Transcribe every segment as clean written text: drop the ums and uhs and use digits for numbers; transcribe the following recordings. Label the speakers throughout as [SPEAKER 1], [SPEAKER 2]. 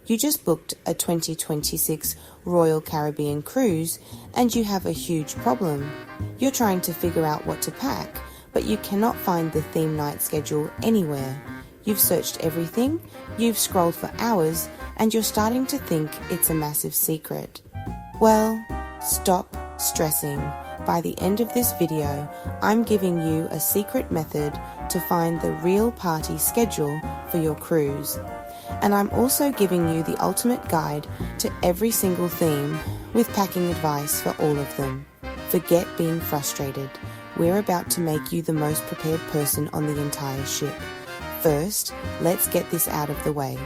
[SPEAKER 1] You just booked a 2026 Royal Caribbean cruise and you have a huge problem. You're trying to figure out what to pack, but you cannot find the theme night schedule anywhere. You've searched everything, you've scrolled for hours, and you're starting to think it's a massive secret. Well, stop stressing. By the end of this video, I'm giving you a secret method to find the real party schedule for your cruise. And I'm also giving you the ultimate guide to every single theme with packing advice for all of them. Forget being frustrated. We're about to make you the most prepared person on the entire ship. First, let's get this out of the way.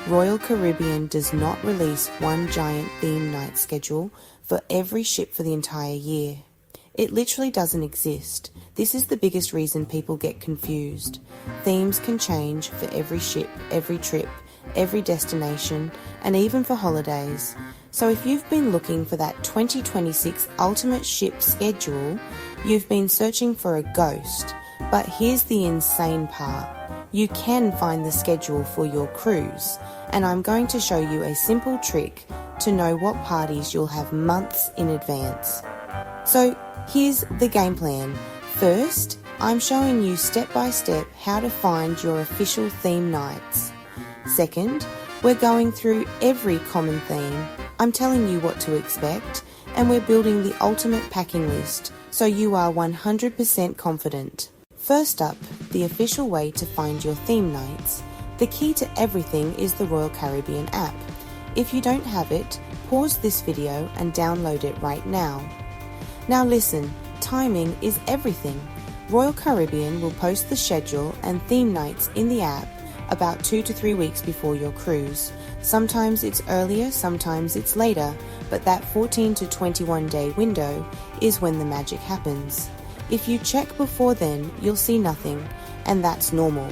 [SPEAKER 1] Royal Caribbean does not release one giant theme night schedule for every ship for the entire year. It literally doesn't exist. This is the biggest reason people get confused. Themes can change for every ship, every trip, every destination, and even for holidays. So if you've been looking for that 2026 ultimate ship schedule, you've been searching for a ghost. But here's the insane part. You can find the schedule for your cruise, and I'm going to show you a simple trick to know what parties you'll have months in advance. So here's the game plan. First, I'm showing you step by step how to find your official theme nights. Second, we're going through every common theme. I'm telling you what to expect, and we're building the ultimate packing list so you are 100% confident. First up, the official way to find your theme nights. The key to everything is the Royal Caribbean app. If you don't have it, pause this video and download it right now. Now listen, timing is everything. Royal Caribbean will post the schedule and theme nights in the app about 2 to 3 weeks before your cruise. Sometimes it's earlier, sometimes it's later, but that 14 to 21 day window is when the magic happens. If you check before then, you'll see nothing, and that's normal.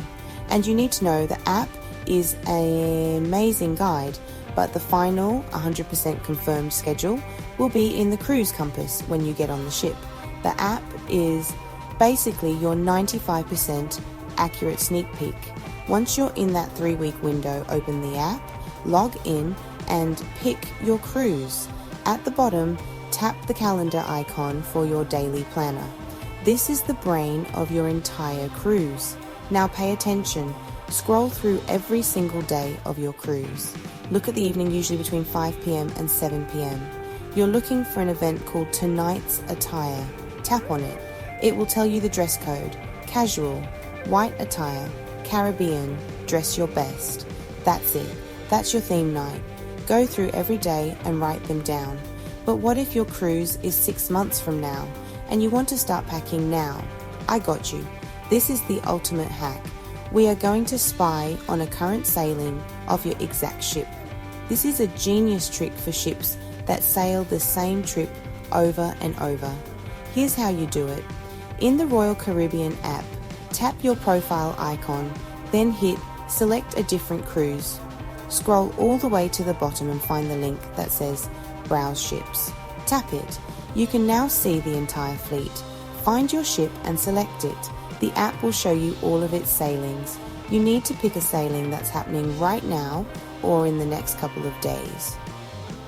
[SPEAKER 1] And you need to know the app is an amazing guide, but the final 100% confirmed schedule will be in the cruise compass when you get on the ship. The app is basically your 95% accurate sneak peek. Once you're in that 3-week window, open the app, log in, and pick your cruise. At the bottom, tap the calendar icon for your daily planner. This is the brain of your entire cruise. Now pay attention. Scroll through every single day of your cruise. Look at the evening, usually between 5 p.m. and 7 p.m. You're looking for an event called Tonight's Attire. Tap on it. It will tell you the dress code. Casual, white attire, Caribbean, dress your best. That's it. That's your theme night. Go through every day and write them down. But what if your cruise is 6 months from now and you want to start packing now? I got you. This is the ultimate hack. We are going to spy on a current sailing of your exact ship. This is a genius trick for ships that sail the same trip over and over. Here's how you do it. In the Royal Caribbean app, tap your profile icon, then hit select a different cruise. Scroll all the way to the bottom and find the link that says Browse Ships. Tap it. You can now see the entire fleet. Find your ship and select it. The app will show you all of its sailings. You need to pick a sailing that's happening right now or in the next couple of days.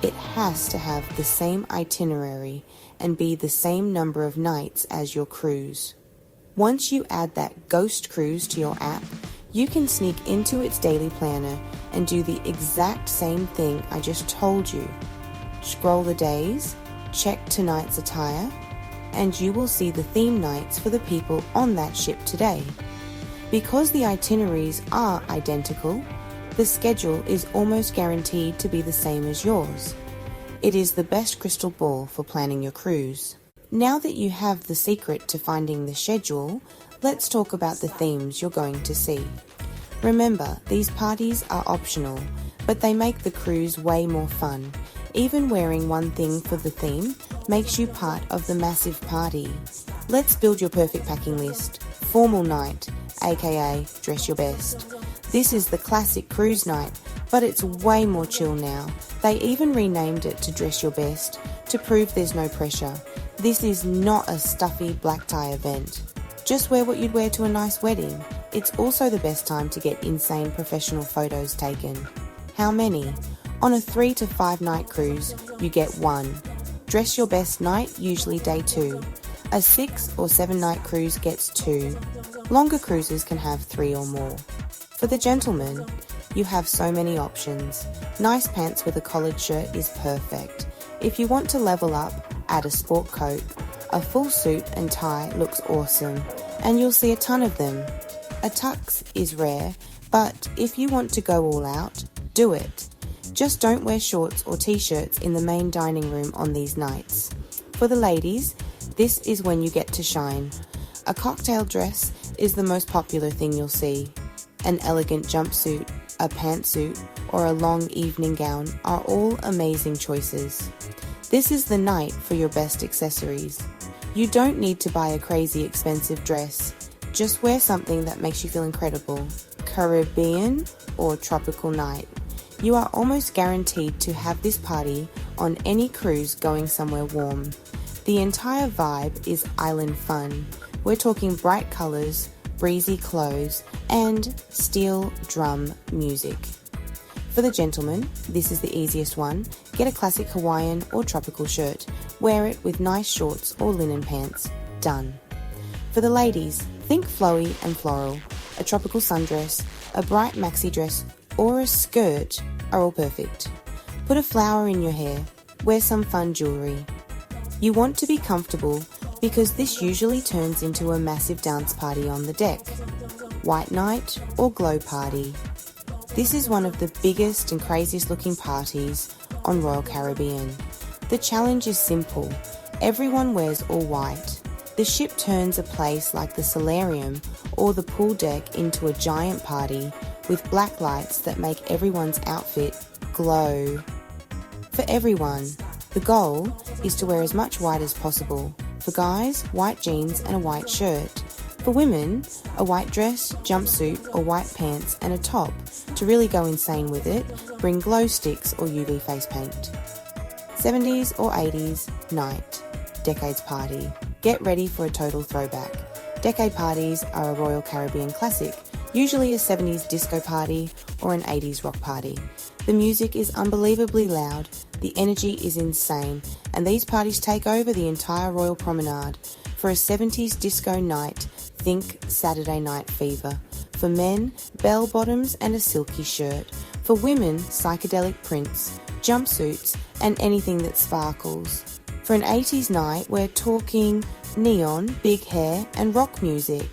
[SPEAKER 1] It has to have the same itinerary and be the same number of nights as your cruise. Once you add that ghost cruise to your app, you can sneak into its daily planner and do the exact same thing I just told you. Scroll the days, check tonight's attire, and you will see the theme nights for the people on that ship today. Because the itineraries are identical, the schedule is almost guaranteed to be the same as yours. It is the best crystal ball for planning your cruise. Now that you have the secret to finding the schedule, let's talk about the themes you're going to see. Remember, these parties are optional, but they make the cruise way more fun. Even wearing one thing for the theme makes you part of the massive party. Let's build your perfect packing list. Formal night, aka dress your best. This is the classic cruise night, but it's way more chill now. They even renamed it to Dress Your Best to prove there's no pressure. This is not a stuffy black tie event. Just wear what you'd wear to a nice wedding. It's also the best time to get insane professional photos taken. How many? On a 3 to 5 night cruise, you get 1. Dress your best night, usually day 2. A 6 or 7 night cruise gets 2. Longer cruises can have 3 or more. For the gentleman, you have so many options. Nice pants with a collared shirt is perfect. If you want to level up, add a sport coat. A full suit and tie looks awesome, and you'll see a ton of them. A tux is rare, but if you want to go all out, do it. Just don't wear shorts or t-shirts in the main dining room on these nights. For the ladies, this is when you get to shine. A cocktail dress is the most popular thing you'll see. An elegant jumpsuit, a pantsuit, or a long evening gown are all amazing choices. This is the night for your best accessories. You don't need to buy a crazy expensive dress. Just wear something that makes you feel incredible. Caribbean or tropical night. You are almost guaranteed to have this party on any cruise going somewhere warm. The entire vibe is island fun. We're talking bright colours, breezy clothes, and steel drum music. For the gentleman, this is the easiest one. Get a classic Hawaiian or tropical shirt. Wear it with nice shorts or linen pants. Done. For the ladies, think flowy and floral. A tropical sundress, a bright maxi dress, or a skirt are all perfect. Put a flower in your hair. Wear some fun jewellery. You want to be comfortable because this usually turns into a massive dance party on the deck. White night or glow party. This is one of the biggest and craziest looking parties on Royal Caribbean. The challenge is simple. Everyone wears all white. The ship turns a place like the solarium or the pool deck into a giant party with black lights that make everyone's outfit glow. For everyone, the goal is to wear as much white as possible. For guys, white jeans and a white shirt. For women, a white dress, jumpsuit or white pants and a top. To really go insane with it, bring glow sticks or UV face paint. 70s or 80s night. Decades party. Get ready for a total throwback. Decade parties are a Royal Caribbean classic, usually a 70s disco party or an 80s rock party. The music is unbelievably loud, the energy is insane, and these parties take over the entire Royal Promenade. For a 70s disco night, think Saturday Night Fever. For men, bell bottoms and a silky shirt. For women, psychedelic prints, jumpsuits, and anything that sparkles. For an 80s night, we're talking neon, big hair, and rock music.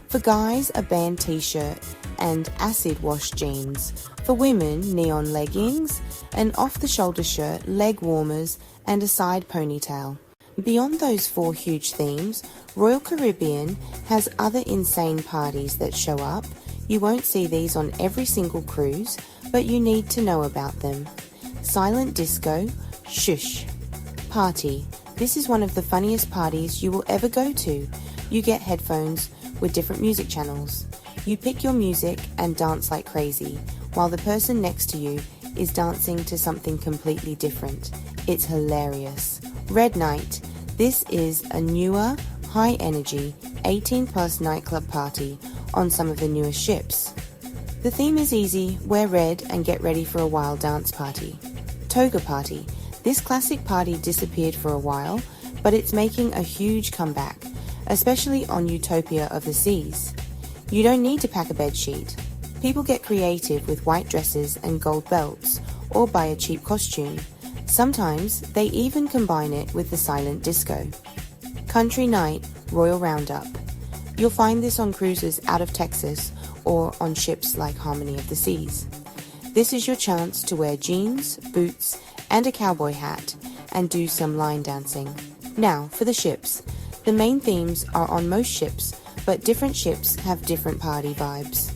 [SPEAKER 1] For guys, a band t-shirt and acid wash jeans. For women, neon leggings, an off-the-shoulder shirt, leg warmers, and a side ponytail. Beyond those 4 huge themes, Royal Caribbean has other insane parties that show up. You won't see these on every single cruise, but you need to know about them. Silent disco, shush. Party. This is one of the funniest parties you will ever go to. You get headphones with different music channels. You pick your music and dance like crazy, while the person next to you is dancing to something completely different. It's hilarious. Red Night. This is a newer, high-energy, 18-plus nightclub party on some of the newest ships. The theme is easy, wear red and get ready for a wild dance party. Toga Party. This classic party disappeared for a while, but it's making a huge comeback, especially on Utopia of the Seas. You don't need to pack a bedsheet. People get creative with white dresses and gold belts, or buy a cheap costume. Sometimes they even combine it with the silent disco. Country Night, Royal Roundup. You'll find this on cruises out of Texas or on ships like Harmony of the Seas. This is your chance to wear jeans, boots, and a cowboy hat and do some line dancing. Now, for the ships. The main themes are on most ships, but different ships have different party vibes.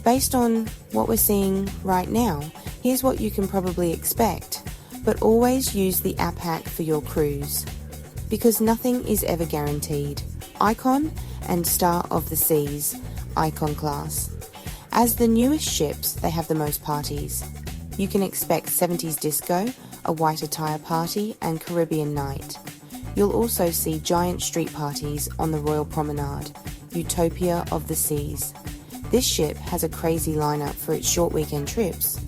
[SPEAKER 1] Based on what we're seeing right now, here's what you can probably expect, but always use the app hack for your cruise, because nothing is ever guaranteed. Icon and Star of the Seas, Icon Class. As the newest ships, they have the most parties. You can expect 70s disco, a white attire party, and Caribbean night. You'll also see giant street parties on the Royal Promenade, Utopia of the Seas. This ship has a crazy lineup for its short weekend trips.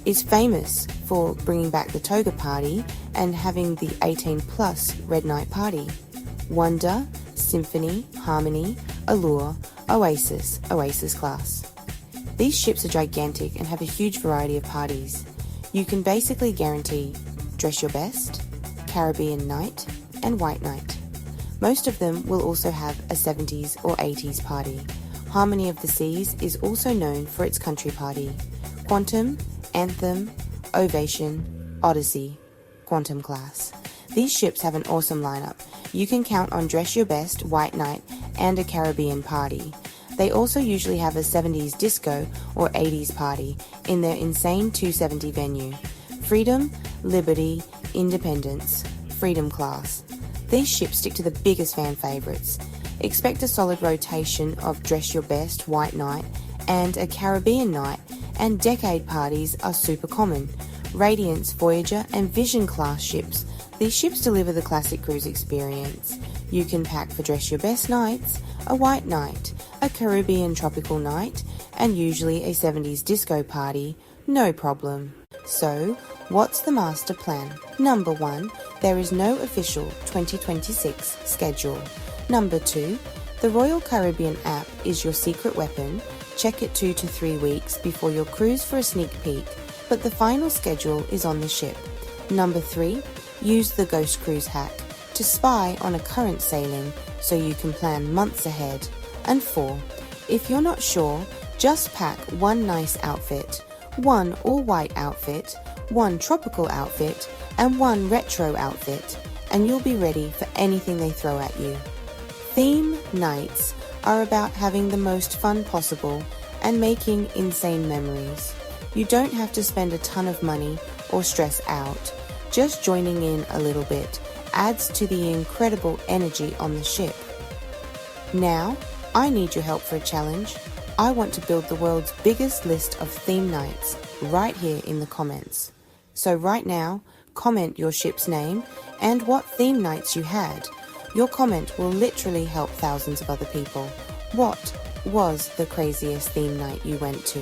[SPEAKER 1] is famous for bringing back the toga party and having the 18+ red night party. Wonder, Symphony, Harmony, Allure, Oasis, Oasis Class. These ships are gigantic and have a huge variety of parties. You can basically guarantee Dress Your Best, Caribbean Night, and White Night. Most of them will also have a 70s or 80s party. Harmony of the Seas is also known for its country party. Quantum, Anthem, Ovation, Odyssey, Quantum Class. These ships have an awesome lineup. You can count on Dress Your Best, White Night, and a Caribbean party. They also usually have a 70s disco or 80s party in their insane 270 venue. Freedom, Liberty, Independence, Freedom Class. These ships stick to the biggest fan favourites. Expect a solid rotation of Dress Your Best, White Night, and a Caribbean Night, and decade parties are super common. Radiance, Voyager, and Vision class ships. These ships deliver the classic cruise experience. You can pack for Dress Your Best nights, a White Night, a Caribbean tropical night, and usually a 70s disco party, no problem. So, what's the master plan? Number 1, there is no official 2026 schedule. Number 2, the Royal Caribbean app is your secret weapon. Check it 2 to 3 weeks before your cruise for a sneak peek, but the final schedule is on the ship. Number 3, use the Ghost Cruise hack to spy on a current sailing so you can plan months ahead. And 4, if you're not sure, just pack one nice outfit, one all-white outfit, one tropical outfit, and one retro outfit, and you'll be ready for anything they throw at you. Theme nights are about having the most fun possible and making insane memories. You don't have to spend a ton of money or stress out. Just joining in a little bit adds to the incredible energy on the ship. Now, I need your help for a challenge. I want to build the world's biggest list of theme nights right here in the comments. So right now, comment your ship's name and what theme nights you had. Your comment will literally help thousands of other people. What was the craziest theme night you went to?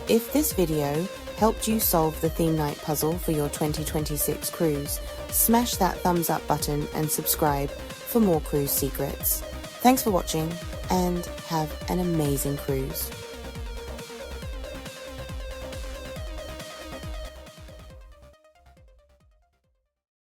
[SPEAKER 1] If this video helped you solve the theme night puzzle for your 2026 cruise, smash that thumbs up button and subscribe for more cruise secrets. Thanks for watching and have an amazing cruise.